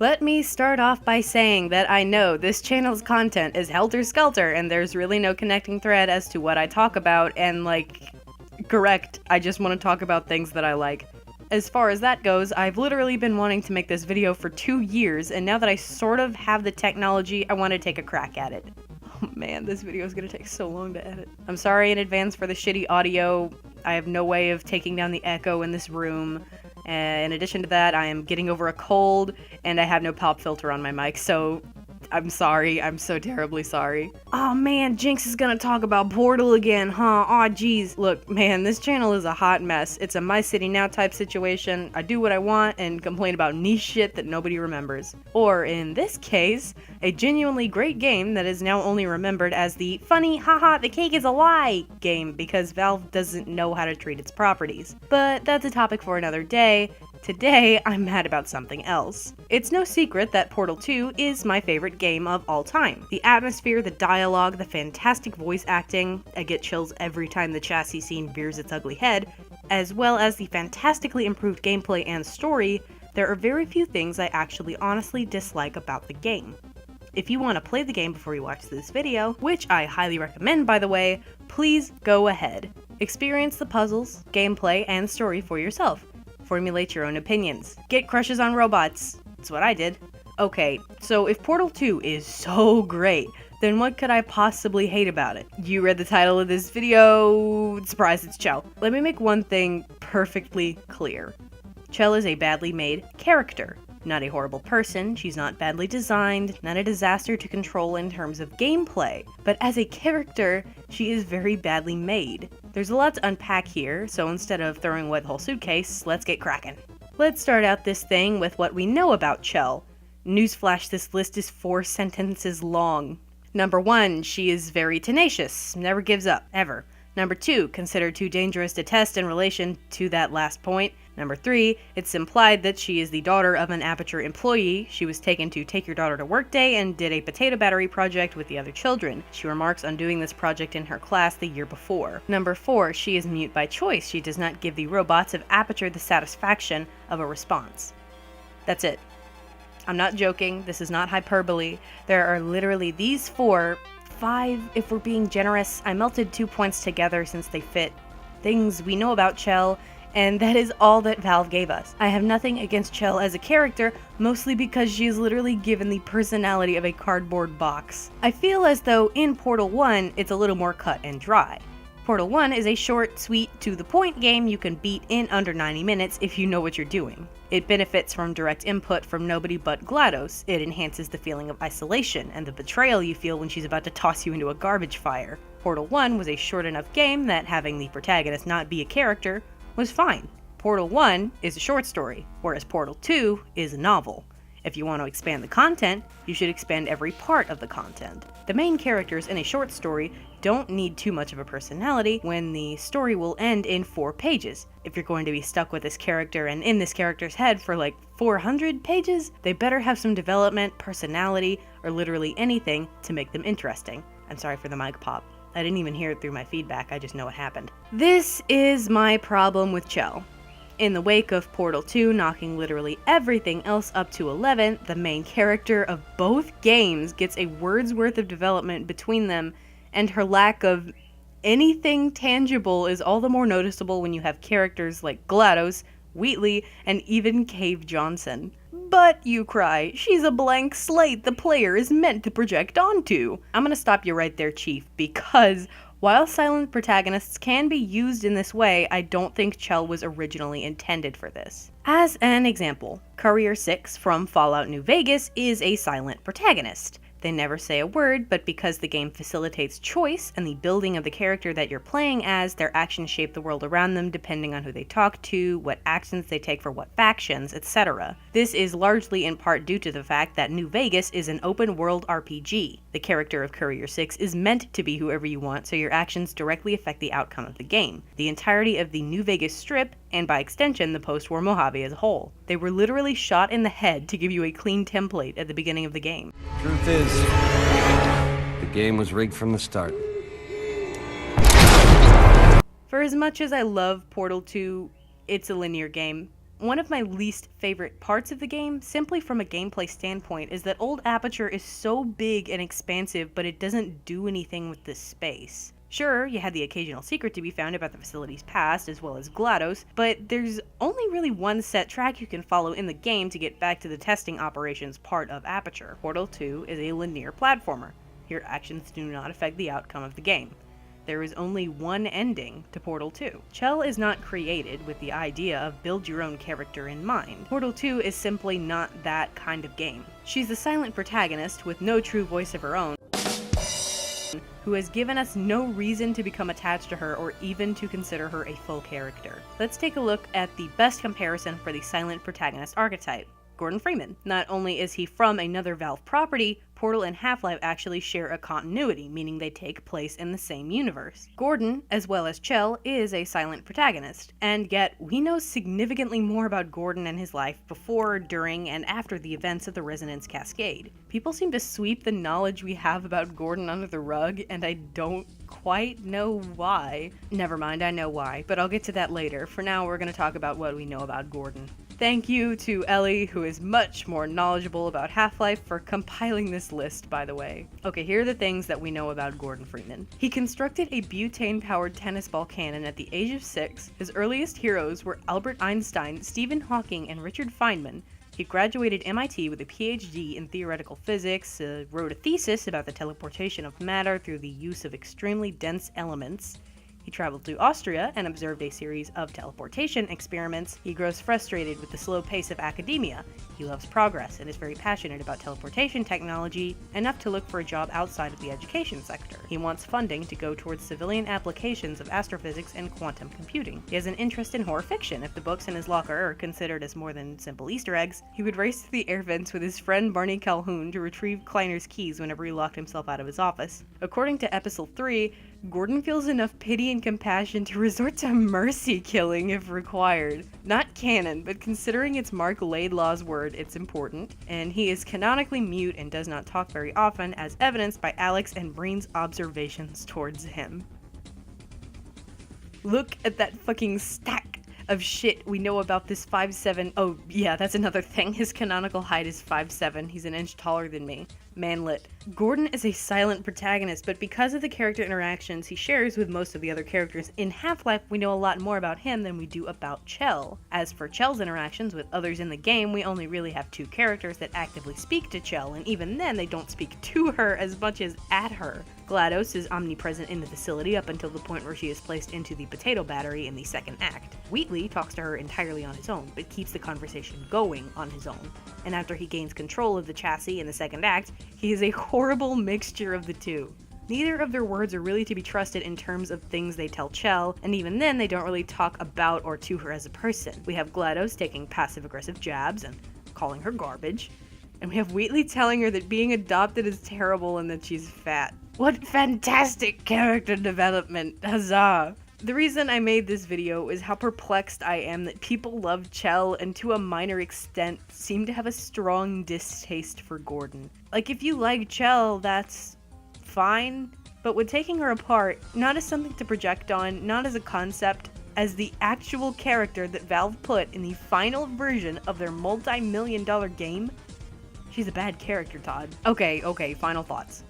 Let me start off by saying that I know this channel's content is helter-skelter and there's really no connecting thread as to what I talk about, and correct, I just want to talk about things that I like. As far as that goes, I've literally been wanting to make this video for 2 years, and now that I sort of have the technology, I want to take a crack at it. Oh man, this video is gonna take so long to edit. I'm sorry in advance for the shitty audio. I have no way of taking down the echo in this room. In addition to that, I am getting over a cold, and I have no pop filter on my mic, so I'm sorry. I'm so terribly sorry. Oh man, Jinx is gonna talk about Portal again, huh? Aw geez. Look, man, this channel is a hot mess. It's a My City Now type situation. I do what I want and complain about niche shit that nobody remembers. Or, in this case, a genuinely great game that is now only remembered as the funny, haha, the cake is a lie game because Valve doesn't know how to treat its properties. But that's a topic for another day. Today, I'm mad about something else. It's no secret that Portal 2 is my favorite game of all time. The atmosphere, the dialogue, the fantastic voice acting, I get chills every time the chassis scene rears its ugly head, as well as the fantastically improved gameplay and story, there are very few things I actually honestly dislike about the game. If you want to play the game before you watch this video, which I highly recommend by the way, please go ahead. Experience the puzzles, gameplay, and story for yourself. Formulate your own opinions. Get crushes on robots. That's what I did. Okay, so if Portal 2 is so great, then what could I possibly hate about it? You read the title of this video. Surprise, it's Chell. Let me make one thing perfectly clear. Chell is a badly made character. Not a horrible person, she's not badly designed, not a disaster to control in terms of gameplay. But as a character, she is very badly made. There's a lot to unpack here, so instead of throwing away the whole suitcase, let's get cracking. Let's start out this thing with what we know about Chell. Newsflash, this list is 4 sentences long. Number 1, she is very tenacious, never gives up, ever. Number 2, considered too dangerous to test in relation to that last point. Number 3, it's implied that she is the daughter of an Aperture employee. She was taken to Take Your Daughter to Work Day and did a potato battery project with the other children. She remarks on doing this project in her class the year before. Number 4, she is mute by choice. She does not give the robots of Aperture the satisfaction of a response. That's it. I'm not joking. This is not hyperbole. There are literally these 4, 5 if we're being generous. I melted 2 points together since they fit things we know about Chell, and that is all that Valve gave us. I have nothing against Chell as a character, mostly because she is literally given the personality of a cardboard box. I feel as though in Portal 1, it's a little more cut and dry. Portal 1 is a short, sweet, to-the-point game you can beat in under 90 minutes if you know what you're doing. It benefits from direct input from nobody but GLaDOS. It enhances the feeling of isolation and the betrayal you feel when she's about to toss you into a garbage fire. Portal 1 was a short enough game that having the protagonist not be a character was fine. Portal 1 is a short story, whereas Portal 2 is a novel. If you want to expand the content, you should expand every part of the content. The main characters in a short story don't need too much of a personality when the story will end in 4 pages. If you're going to be stuck with this character and in this character's head for like 400 pages, they better have some development, personality, or literally anything to make them interesting. I'm sorry for the mic pop. I didn't even hear it through my feedback, I just know it happened. This is my problem with Chell. In the wake of Portal 2 knocking literally everything else up to 11, the main character of both games gets a word's worth of development between them, and her lack of anything tangible is all the more noticeable when you have characters like GLaDOS, Wheatley, and even Cave Johnson. But, you cry, she's a blank slate the player is meant to project onto. I'm gonna stop you right there, Chief, because while silent protagonists can be used in this way, I don't think Chell was originally intended for this. As an example, Courier 6 from Fallout New Vegas is a silent protagonist. They never say a word, but because the game facilitates choice and the building of the character that you're playing as, their actions shape the world around them depending on who they talk to, what actions they take for what factions, etc. This is largely in part due to the fact that New Vegas is an open-world RPG. The character of Courier 6 is meant to be whoever you want, so your actions directly affect the outcome of the game. The entirety of the New Vegas Strip, and by extension the post-war Mojave as a whole. They were literally shot in the head to give you a clean template at the beginning of the game. Truth is, the game was rigged from the start. For as much as I love Portal 2, it's a linear game. One of my least favorite parts of the game, simply from a gameplay standpoint, is that Old Aperture is so big and expansive, but it doesn't do anything with this space. Sure, you had the occasional secret to be found about the facility's past, as well as GLaDOS, but there's only really one set track you can follow in the game to get back to the testing operations part of Aperture. Portal 2 is a linear platformer. Your actions do not affect the outcome of the game. There is only one ending to Portal 2. Chell is not created with the idea of build your own character in mind. Portal 2 is simply not that kind of game. She's the silent protagonist with no true voice of her own, who has given us no reason to become attached to her or even to consider her a full character. Let's take a look at the best comparison for the silent protagonist archetype. Gordon Freeman. Not only is he from another Valve property, Portal and Half-Life actually share a continuity, meaning they take place in the same universe. Gordon, as well as Chell, is a silent protagonist, and yet we know significantly more about Gordon and his life before, during, and after the events of the Resonance Cascade. People seem to sweep the knowledge we have about Gordon under the rug, and I don't quite know why. Never mind, I know why, but I'll get to that later. For now, we're going to talk about what we know about Gordon. Thank you to Ellie, who is much more knowledgeable about Half-Life, for compiling this list, by the way. Okay, here are the things that we know about Gordon Freeman. He constructed a butane-powered tennis ball cannon at the age of 6. His earliest heroes were Albert Einstein, Stephen Hawking, and Richard Feynman. He graduated MIT with a PhD in theoretical physics, wrote a thesis about the teleportation of matter through the use of extremely dense elements. He traveled to Austria and observed a series of teleportation experiments. He grows frustrated with the slow pace of academia. He loves progress and is very passionate about teleportation technology, enough to look for a job outside of the education sector. He wants funding to go towards civilian applications of astrophysics and quantum computing. He has an interest in horror fiction. If the books in his locker are considered as more than simple Easter eggs, he would race through the air vents with his friend Barney Calhoun to retrieve Kleiner's keys whenever he locked himself out of his office. According to Episode 3, Gordon feels enough pity and compassion to resort to mercy killing if required. Not canon, but considering it's Mark Laidlaw's word, it's important. And he is canonically mute and does not talk very often, as evidenced by Alex and Breen's observations towards him. Look at that fucking stack of shit we know about this 5'7". Oh yeah, that's another thing. His canonical height is 5'7". He's an inch taller than me. Manlit. Gordon is a silent protagonist, but because of the character interactions he shares with most of the other characters in Half-Life, we know a lot more about him than we do about Chell. As for Chell's interactions with others in the game, we only really have 2 characters that actively speak to Chell, and even then they don't speak to her as much as at her. GLaDOS is omnipresent in the facility up until the point where she is placed into the potato battery in the second act. Wheatley talks to her entirely on his own, but keeps the conversation going on his own. And after he gains control of the chassis in the second act, he is a horrible mixture of the two. Neither of their words are really to be trusted in terms of things they tell Chell, and even then they don't really talk about or to her as a person. We have GLaDOS taking passive-aggressive jabs and calling her garbage, and we have Wheatley telling her that being adopted is terrible and that she's fat. What fantastic character development! Huzzah! The reason I made this video is how perplexed I am that people love Chell and to a minor extent seem to have a strong distaste for Gordon. Like, if you like Chell, that's fine, but with taking her apart, not as something to project on, not as a concept, as the actual character that Valve put in the final version of their multi-million-dollar game, she's a bad character, Todd. Okay, final thoughts.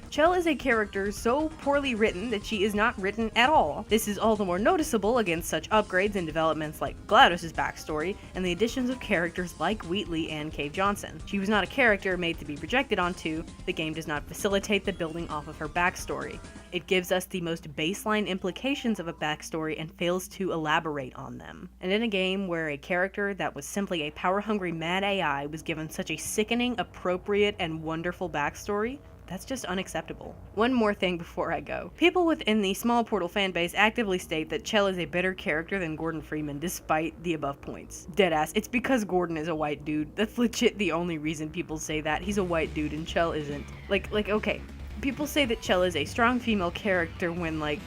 Chell is a character so poorly written that she is not written at all. This is all the more noticeable against such upgrades and developments like GLaDOS' backstory and the additions of characters like Wheatley and Cave Johnson. She was not a character made to be projected onto. The game does not facilitate the building off of her backstory. It gives us the most baseline implications of a backstory and fails to elaborate on them. And in a game where a character that was simply a power-hungry mad AI was given such a sickening, appropriate, and wonderful backstory, that's just unacceptable. One more thing before I go. People within the small Portal fanbase actively state that Chell is a better character than Gordon Freeman despite the above points. Deadass, it's because Gordon is a white dude. That's legit the only reason people say that. He's a white dude and Chell isn't. Like, okay. People say that Chell is a strong female character when, like,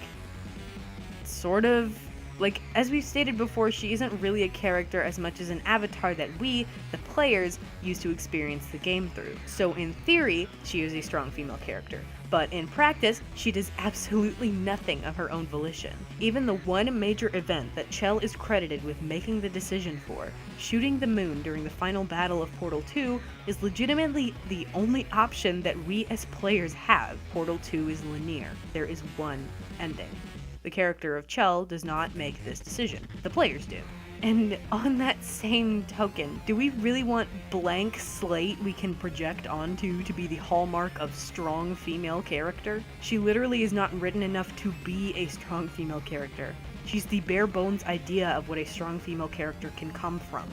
sort of Like, as we've stated before, she isn't really a character as much as an avatar that we, the players, use to experience the game through. So in theory, she is a strong female character. But in practice, she does absolutely nothing of her own volition. Even the one major event that Chell is credited with making the decision for, shooting the moon during the final battle of Portal 2, is legitimately the only option that we as players have. Portal 2 is linear. There is one ending. The character of Chell does not make this decision. The players do. And on that same token, do we really want blank slate we can project onto to be the hallmark of strong female character? She literally is not written enough to be a strong female character. She's the bare bones idea of what a strong female character can come from.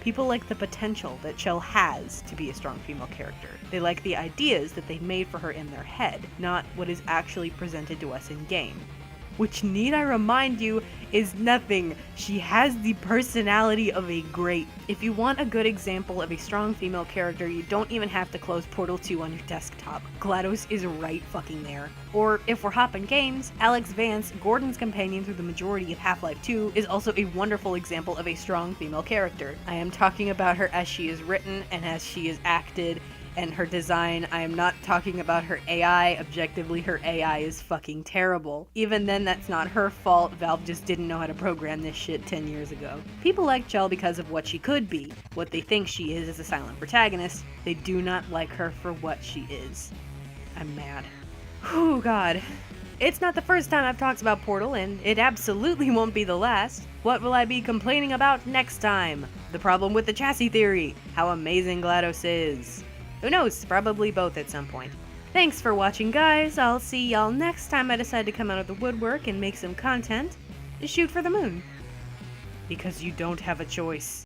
People like the potential that Chell has to be a strong female character. They like the ideas that they've made for her in their head, not what is actually presented to us in game. Which, need I remind you, is nothing. She has the personality of a grape. If you want a good example of a strong female character, you don't even have to close Portal 2 on your desktop. GLaDOS is right fucking there. Or, if we're hopping games, Alex Vance, Gordon's companion through the majority of Half-Life 2, is also a wonderful example of a strong female character. I am talking about her as she is written and as she is acted, and her design. I am not talking about her AI. Objectively, her AI is fucking terrible. Even then, that's not her fault. Valve just didn't know how to program this shit 10 years ago. People like Chell because of what she could be, what they think she is as a silent protagonist. They do not like her for what she is. I'm mad. Whew, God. It's not the first time I've talked about Portal, and it absolutely won't be the last. What will I be complaining about next time? The problem with the chassis theory. How amazing GLaDOS is. Who knows? Probably both at some point. Thanks for watching, guys. I'll see y'all next time I decide to come out of the woodwork and make some content. Shoot for the moon. Because you don't have a choice.